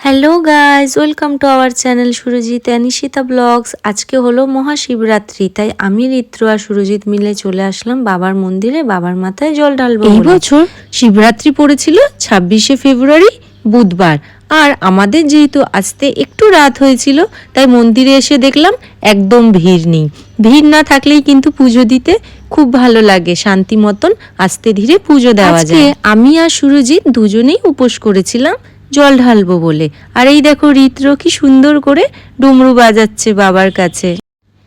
Hello guys, welcome to our channel Surajit Anishita vlogs. আজকে হলো মহাশিবরাত্রি, তাই আমি ঋত্র আর সুরজিৎ মিলে চলে আসলাম বাবার মন্দিরে বাবার মাথায় জল ঢালবো। এই বছর শিবরাত্রি পড়েছিল 26শে ফেব্রুয়ারি বুধবার, আর আমাদের যেহেতু আসতে একটু রাত হয়েছিল তাই মন্দিরে এসে দেখলাম একদম ভিড় নেই। ভিড় না থাকলেই কিন্তু পুজো দিতে খুব ভালো লাগে, শান্তি মতন আস্তে ধীরে পুজো দেওয়া যায়। আমি আর সুরজিৎ দুজনেই উপোস করেছিলাম জল ঢালবো বলে। আর এই দেখো ঋত্র কি সুন্দর করে ডমরু বাজাচ্ছে বাবার কাছে।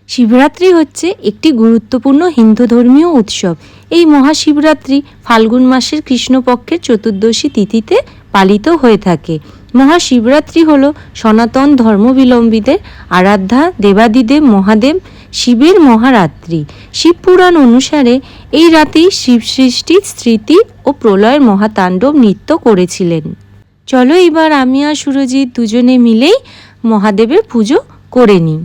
শিবরাত্রি হচ্ছে একটি গুরুত্বপূর্ণ হিন্দু ধর্মীয় উৎসব। এই মহাশিবরাত্রি ফাল্গুন মাসের কৃষ্ণপক্ষের চতুর্দশী তিথিতে পালিত হয়ে থাকে। মহাশিবরাত্রি হলো সনাতন ধর্মাবলম্বীদের আরাধ্যা দেবাদিদেব মহাদেব শিবের মহারাত্রি। শিবপুরাণ অনুসারে এই রাতেই শিব সৃষ্টির স্মৃতি ও প্রলয়ের মহাতাণ্ডব নৃত্য করেছিলেন। চলো এবার আমি আর সুরজিৎ দুজনে মিলেই মহাদেবের পুজো করে নিই।